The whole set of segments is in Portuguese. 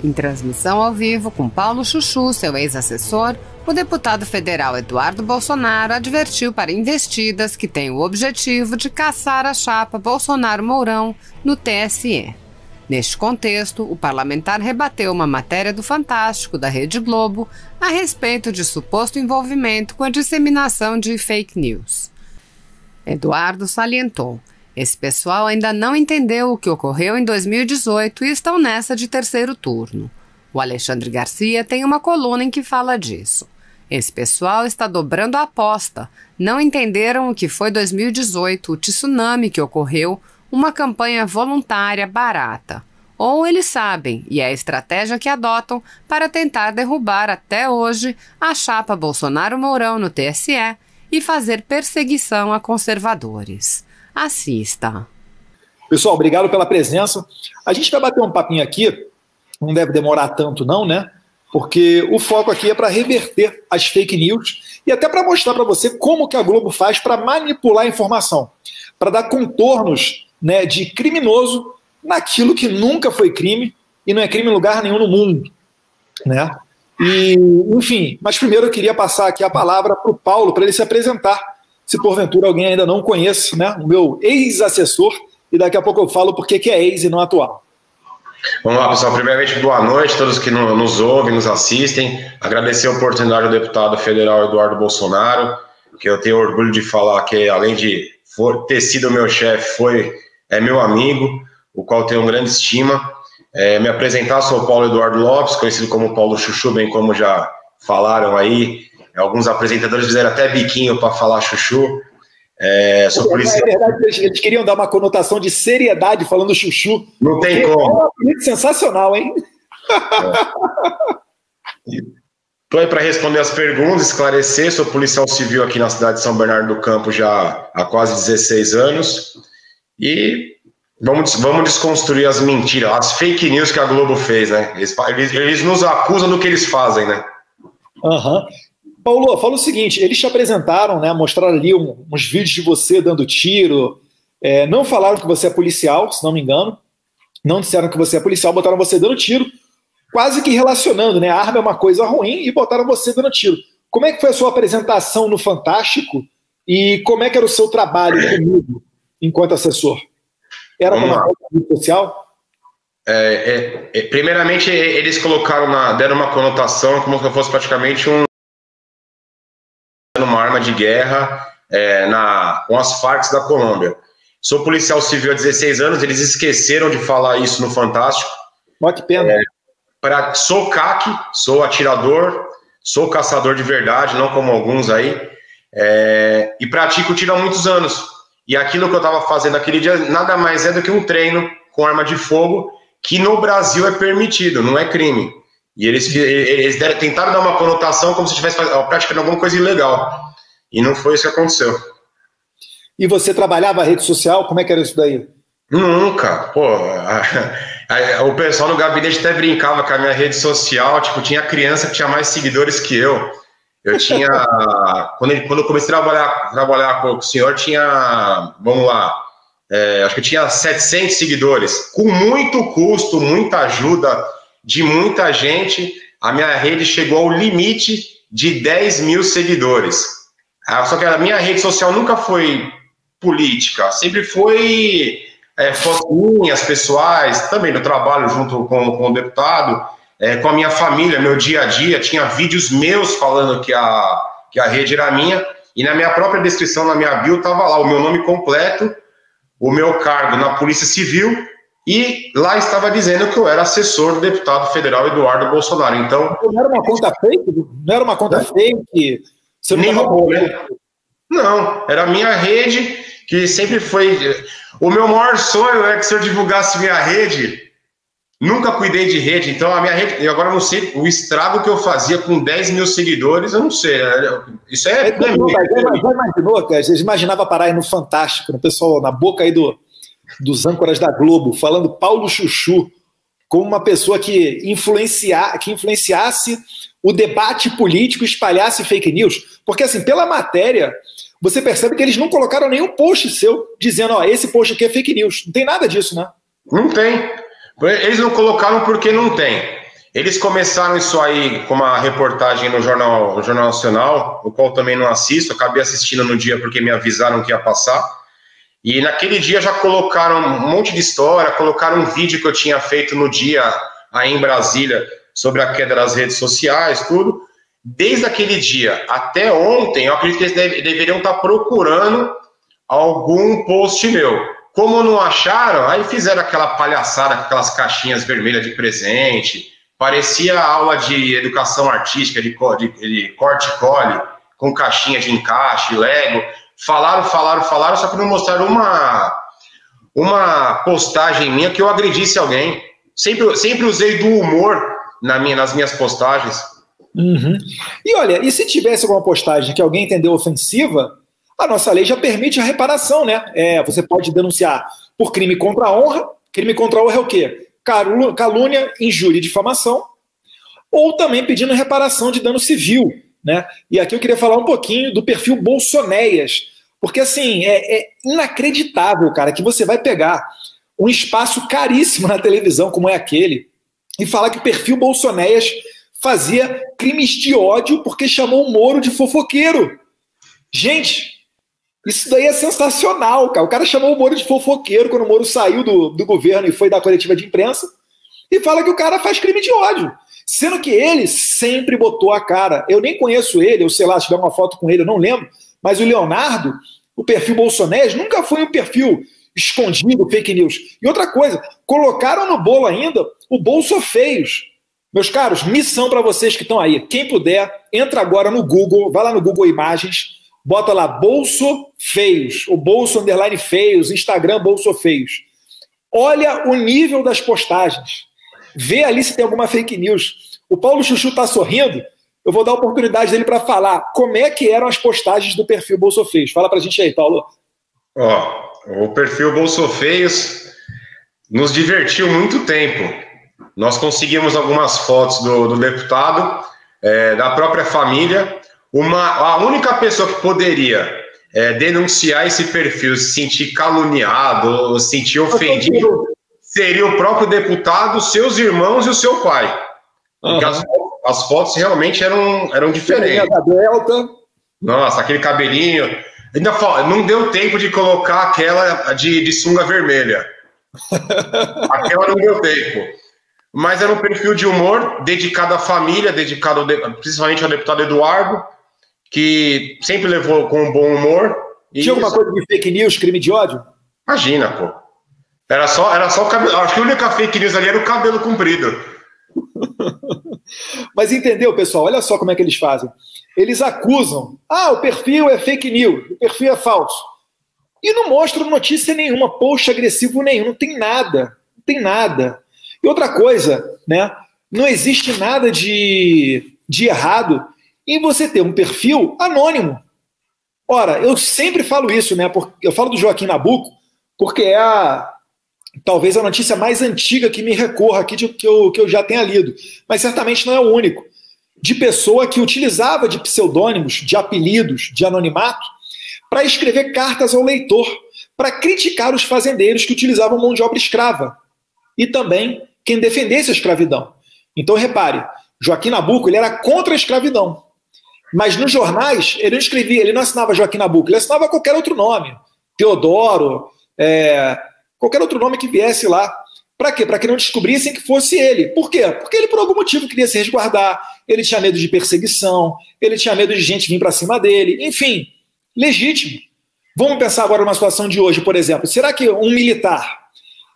Em transmissão ao vivo com Paulo Chuchu, seu ex-assessor, o deputado federal Eduardo Bolsonaro advertiu para investidas que têm o objetivo de caçar a chapa Bolsonaro-Mourão no TSE. Neste contexto, o parlamentar rebateu uma matéria do Fantástico da Rede Globo a respeito de suposto envolvimento com a disseminação de fake news. Eduardo salientou: esse pessoal ainda não entendeu o que ocorreu em 2018 e estão nessa de terceiro turno. O Alexandre Garcia tem uma coluna em que fala disso. Esse pessoal está dobrando a aposta. Não entenderam o que foi 2018, o tsunami que ocorreu, uma campanha voluntária barata. Ou eles sabem, e é a estratégia que adotam para tentar derrubar até hoje a chapa Bolsonaro-Mourão no TSE e fazer perseguição a conservadores. Assista. Pessoal, obrigado pela presença. A gente vai bater um papinho aqui, não deve demorar tanto não, né? Porque o foco aqui é para reverter as fake news e até para mostrar para você como que a Globo faz para manipular a informação, para dar contornos, né, de criminoso naquilo que nunca foi crime e não é crime em lugar nenhum no mundo, né? E, enfim, mas primeiro eu queria passar aqui a palavra para o Paulo, para ele se apresentar, se porventura alguém ainda não conhece, né, o meu ex-assessor, e daqui a pouco eu falo por que é ex e não atual. Vamos lá, pessoal. Primeiramente, boa noite a todos que nos ouvem, nos assistem. Agradecer a oportunidade do deputado federal Eduardo Bolsonaro, que eu tenho orgulho de falar que, além de ter sido meu chefe, é meu amigo, o qual tenho grande estima. Me apresentar, sou o Paulo Eduardo Lopes, conhecido como Paulo Chuchu, bem como já falaram aí. Alguns apresentadores fizeram até biquinho para falar Chuchu. Sou policial. É verdade, eles queriam dar uma conotação de seriedade falando Chuchu. Não tem como. É um apelido sensacional, hein? Estou aí para responder as perguntas, esclarecer. Sou policial civil aqui na cidade de São Bernardo do Campo já há quase 16 anos. E vamos desconstruir as mentiras, as fake news que a Globo fez, né? Eles nos acusam do que eles fazem, né? Aham. Paulo, fala o seguinte, eles te apresentaram, né, mostraram ali uns vídeos de você dando tiro, não falaram que você é policial, se não me engano, não disseram que você é policial, botaram você dando tiro, quase que relacionando, né, a arma é uma coisa ruim e botaram você dando tiro. Como é que foi a sua apresentação no Fantástico e como é que era o seu trabalho comigo enquanto assessor? Era uma coisa social? Primeiramente, eles deram uma conotação como se eu fosse praticamente uma arma de guerra com as Farc da Colômbia. Sou policial civil há 16 anos, eles esqueceram de falar isso no Fantástico. Ó, que pena. Sou CAC, sou atirador, sou caçador de verdade, não como alguns aí, e pratico tiro há muitos anos. E aquilo que eu estava fazendo naquele dia nada mais é do que um treino com arma de fogo, que no Brasil é permitido, não é crime. E eles tentaram dar uma conotação como se estivesse praticando alguma coisa ilegal. E não foi isso que aconteceu. E você trabalhava a rede social? Como é que era isso daí? Nunca. Pô, o pessoal no gabinete até brincava com a minha rede social. Tipo, tinha criança que tinha mais seguidores que eu. Eu tinha... quando eu comecei a trabalhar com o senhor, tinha... Vamos lá. Acho que eu tinha 700 seguidores. Com muito custo, muita ajuda de muita gente, a minha rede chegou ao limite de 10 mil seguidores. Só que a minha rede social nunca foi política, sempre foi fotinhas pessoais, também do trabalho junto com o deputado, com a minha família, meu dia a dia, tinha vídeos meus falando que a rede era minha, e na minha própria descrição, na minha bio, estava lá o meu nome completo, o meu cargo na Polícia Civil, e lá estava dizendo que eu era assessor do deputado federal Eduardo Bolsonaro. Então, não era uma conta fake? Não era uma conta fake? Você nem roubou, né? Não, era a minha rede, que sempre foi... O meu maior sonho é que se eu divulgasse minha rede, nunca cuidei de rede, então a minha rede, eu agora não sei o estrago que eu fazia com 10 mil seguidores, eu não sei. Isso já imaginou, cara? Você imaginava parar aí no Fantástico, no pessoal, na boca aí dos âncoras da Globo, falando Paulo Chuchu como uma pessoa que influenciasse o debate político, espalhasse fake news? Porque, assim, pela matéria, você percebe que eles não colocaram nenhum post seu dizendo, ó, esse post aqui é fake news. Não tem nada disso, né? Não tem. Eles não colocaram porque não tem. Eles começaram isso aí com uma reportagem no Jornal Nacional, o qual também não assisto, acabei assistindo no dia porque me avisaram que ia passar. E naquele dia já colocaram um monte de história, colocaram um vídeo que eu tinha feito no dia aí em Brasília sobre a queda das redes sociais, tudo. Desde aquele dia até ontem, eu acredito que eles deveriam estar procurando algum post meu. Como não acharam, aí fizeram aquela palhaçada com aquelas caixinhas vermelhas de presente. Parecia aula de educação artística, de corte e cole, com caixinha de encaixe, Lego. Falaram, só que não mostraram uma postagem minha que eu agredisse alguém. Sempre usei do humor nas minhas postagens. Uhum. E olha, e se tivesse alguma postagem que alguém entendeu ofensiva, a nossa lei já permite a reparação, né? Você pode denunciar por crime contra a honra. Crime contra a honra é o quê? Calúnia, injúria e difamação, ou também pedindo reparação de dano civil, né? E aqui eu queria falar um pouquinho do perfil Bolsonéias, porque assim, é inacreditável, cara, que você vai pegar um espaço caríssimo na televisão como é aquele e falar que o perfil Bolsonéias fazia crimes de ódio porque chamou o Moro de fofoqueiro. Gente, isso daí é sensacional, cara. O cara chamou o Moro de fofoqueiro quando o Moro saiu do governo e foi dar coletiva de imprensa e fala que o cara faz crime de ódio, sendo que ele sempre botou a cara. Eu nem conheço ele, eu sei lá, se tiver uma foto com ele, eu não lembro, mas o Leonardo, o perfil Bolsonaro, nunca foi um perfil escondido, fake news. E outra coisa, colocaram no bolo ainda o Bolso Feios. Meus caros, missão para vocês que estão aí. Quem puder, entra agora no Google, vai lá no Google Imagens, bota lá Bolso Feios, o Bolso underline Feios, Instagram Bolso Feios. Olha o nível das postagens. Vê ali se tem alguma fake news. O Paulo Chuchu está sorrindo. Eu vou dar a oportunidade dele para falar como é que eram as postagens do perfil Bolso Feios. Fala para a gente aí, Paulo. O perfil Bolso Feios nos divertiu muito tempo. Nós conseguimos algumas fotos do deputado, da própria família. A única pessoa que poderia denunciar esse perfil, se sentir caluniado, se sentir ofendido, seria o próprio deputado, seus irmãos e o seu pai. Porque as fotos realmente eram diferentes. Nossa, aquele cabelinho. Ainda não deu tempo de colocar aquela de sunga vermelha. Aquela não deu tempo. Mas era um perfil de humor dedicado à família, dedicado principalmente ao deputado Eduardo, que sempre levou com um bom humor. Tinha alguma coisa de fake news, crime de ódio? Imagina, pô. Era só o cabelo. Acho que a única fake news ali era o cabelo comprido. Mas entendeu, pessoal? Olha só como é que eles fazem. Eles acusam. O perfil é fake news, o perfil é falso. E não mostram notícia nenhuma, post agressivo nenhum, não tem nada. Não tem nada. E outra coisa, né? Não existe nada de errado em você ter um perfil anônimo. Ora, eu sempre falo isso, né? Eu falo do Joaquim Nabuco, porque é talvez a notícia mais antiga que me recorra aqui que eu já tenha lido. Mas certamente não é o único. De pessoa que utilizava de pseudônimos, de apelidos, de anonimato, para escrever cartas ao leitor, para criticar os fazendeiros que utilizavam mão de obra escrava. E também quem defendesse a escravidão. Então, repare, Joaquim Nabuco ele era contra a escravidão. Mas nos jornais, ele não escrevia, ele não assinava Joaquim Nabuco, ele assinava qualquer outro nome. Teodoro, qualquer outro nome que viesse lá. Para quê? Para que não descobrissem que fosse ele. Por quê? Porque ele, por algum motivo, queria se resguardar, ele tinha medo de perseguição, ele tinha medo de gente vir para cima dele. Enfim, legítimo. Vamos pensar agora numa situação de hoje, por exemplo. Será que um militar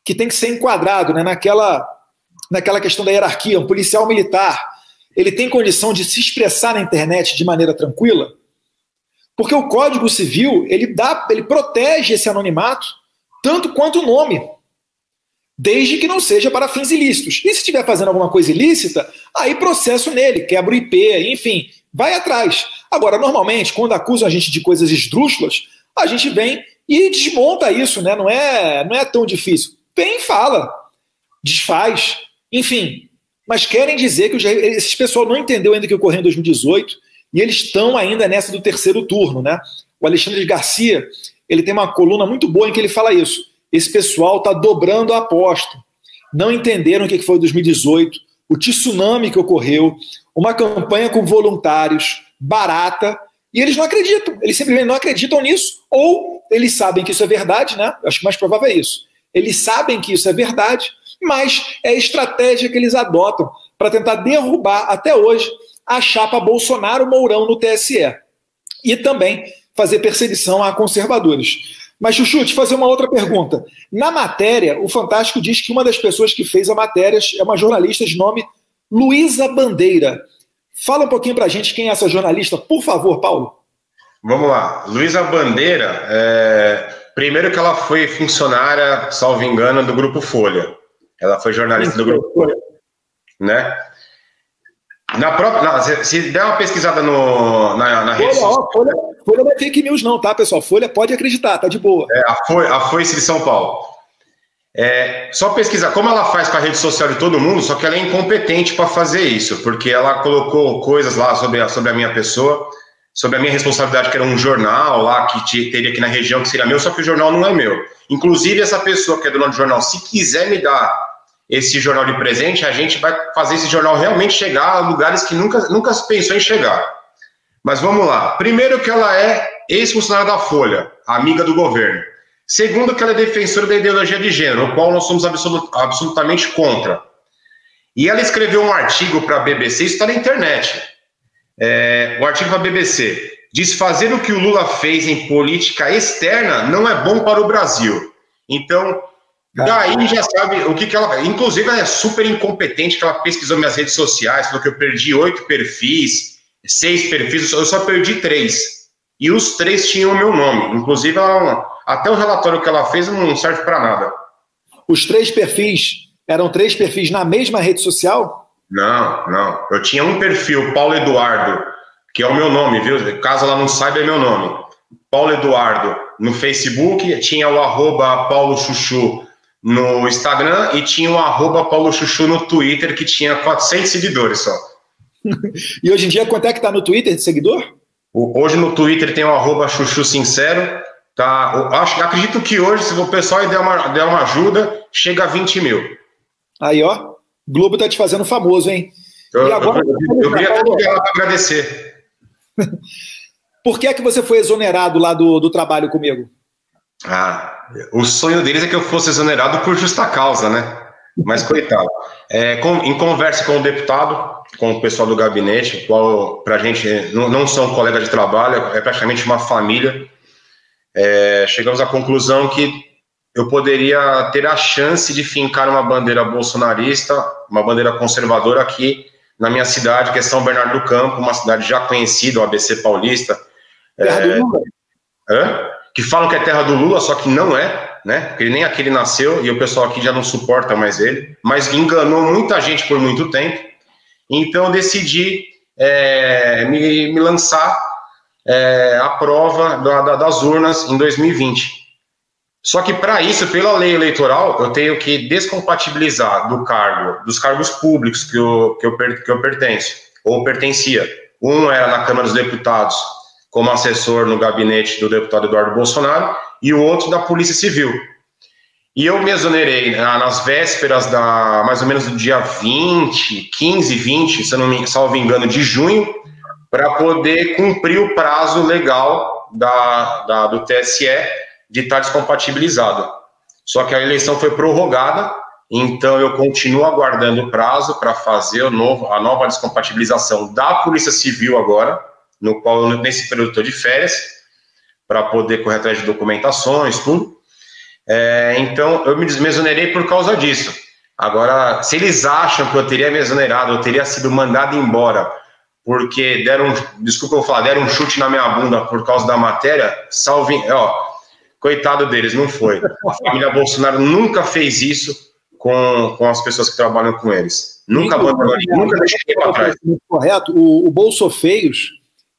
que tem que ser enquadrado, né, naquela questão da hierarquia, um policial militar, ele tem condição de se expressar na internet de maneira tranquila? Porque o Código Civil, ele protege esse anonimato tanto quanto o nome, desde que não seja para fins ilícitos. E se estiver fazendo alguma coisa ilícita, aí processo nele, quebra o IP, enfim, vai atrás. Agora, normalmente, quando acusam a gente de coisas esdrúxulas, a gente vem e desmonta isso, né? Não é tão difícil. Vem e fala, desfaz, enfim. Mas querem dizer que esse pessoal não entendeu ainda o que ocorreu em 2018 e eles estão ainda nessa do terceiro turno, né? O Alexandre Garcia, ele tem uma coluna muito boa em que ele fala isso. Esse pessoal está dobrando a aposta. Não entenderam o que foi 2018, o tsunami que ocorreu, uma campanha com voluntários, barata, e eles não acreditam, eles simplesmente não acreditam nisso, ou eles sabem que isso é verdade, né? Acho que o mais provável é isso. Eles sabem que isso é verdade, mas é a estratégia que eles adotam para tentar derrubar, até hoje, a chapa Bolsonaro-Mourão no TSE. E também fazer perseguição a conservadores. Mas, Chuchu, te fazer uma outra pergunta. Na matéria, o Fantástico diz que uma das pessoas que fez a matéria é uma jornalista de nome Luísa Bandeira. Fala um pouquinho pra gente quem é essa jornalista, por favor, Paulo. Vamos lá. Luísa Bandeira, primeiro que ela foi funcionária, salvo engano, do Grupo Folha. Ela foi jornalista do Grupo Folha, né? Se der uma pesquisada na rede social... Folha não é fake news não, tá, pessoal? Folha pode acreditar, tá de boa. A Foice de São Paulo. Só pesquisar como ela faz com a rede social de todo mundo, só que ela é incompetente para fazer isso, porque ela colocou coisas lá sobre a minha pessoa, sobre a minha responsabilidade, que era um jornal lá que teria aqui na região, que seria meu, só que o jornal não é meu. Inclusive, essa pessoa que é dona do jornal, se quiser me dar esse jornal de presente, a gente vai fazer esse jornal realmente chegar a lugares que nunca pensou em chegar. Mas vamos lá. Primeiro que ela é ex-funcionária da Folha, amiga do governo. Segundo que ela é defensora da ideologia de gênero, o qual nós somos absolutamente contra. E ela escreveu um artigo para a BBC, isso está na internet. O artigo para a BBC diz: fazer o que o Lula fez em política externa não é bom para o Brasil. Então, daí já sabe o que ela... Inclusive, ela é super incompetente, que ela pesquisou minhas redes sociais, falou que eu perdi 8 perfis, 6 perfis, eu só perdi 3. E os 3 tinham o meu nome. Inclusive, até o relatório que ela fez não serve para nada. Os 3 perfis eram 3 perfis na mesma rede social? Não. Eu tinha um perfil, Paulo Eduardo, que é o meu nome, viu? Caso ela não saiba, é meu nome. Paulo Eduardo no Facebook, tinha o @Paulo Chuchu no Instagram e tinha o @Paulo Chuchu no Twitter, que tinha 400 seguidores só. E hoje em dia, quanto é que tá no Twitter de seguidor? Hoje no Twitter tem o @Chuchu Sincero. Tá, acredito que hoje, se o pessoal der uma ajuda, chega a 20 mil. Aí, ó, Globo tá te fazendo famoso, hein? Eu queria até ligar para agradecer. Por que é que você foi exonerado lá do trabalho comigo? O sonho deles é que eu fosse exonerado por justa causa, né? Mas, coitado. Em conversa com o deputado, com o pessoal do gabinete, qual pra gente não são colegas de trabalho, é praticamente uma família, chegamos à conclusão que eu poderia ter a chance de fincar uma bandeira bolsonarista, uma bandeira conservadora aqui na minha cidade, que é São Bernardo do Campo, uma cidade já conhecida, o ABC paulista. Terra do Lula? Que falam que é terra do Lula, só que não é, né? Porque nem aqui ele nasceu e o pessoal aqui já não suporta mais ele, mas enganou muita gente por muito tempo. Então eu decidi me lançar à prova das urnas em 2020. Só que para isso, pela lei eleitoral, eu tenho que descompatibilizar dos cargos públicos que eu pertenço, ou pertencia. Um era na Câmara dos Deputados, como assessor no gabinete do deputado Eduardo Bolsonaro, e o outro da Polícia Civil. E eu me exonerei nas vésperas mais ou menos do dia 15, 20, se eu não me salvo engano, de junho, para poder cumprir o prazo legal do TSE de estar descompatibilizado. Só que a eleição foi prorrogada, então eu continuo aguardando o prazo para fazer a nova descompatibilização da Polícia Civil agora, no qual nesse período estou de férias, para poder correr atrás de documentações, tudo. Então eu me exonerei por causa disso. Agora, se eles acham que eu teria me exonerado, eu teria sido mandado embora, porque deram um chute na minha bunda por causa da matéria, coitado deles, não foi. A família Bolsonaro nunca fez isso com as pessoas que trabalham com eles. Nunca deixei para trás. Correto. O Bolsofeios,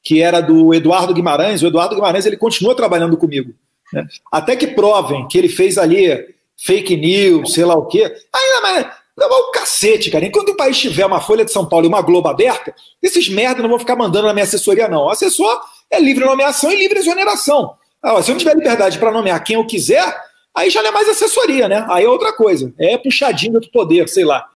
que era do Eduardo Guimarães, o Eduardo Guimarães ele continua trabalhando comigo. Né? Até que provem que ele fez ali fake news, sei lá o quê. Mas é o cacete, cara. Enquanto o país tiver uma Folha de São Paulo e uma Globo aberta, esses merda não vão ficar mandando na minha assessoria, não. O assessor é livre nomeação e livre exoneração. Se eu não tiver liberdade para nomear quem eu quiser, aí já não é mais assessoria, né? Aí é outra coisa. É puxadinho do poder, sei lá.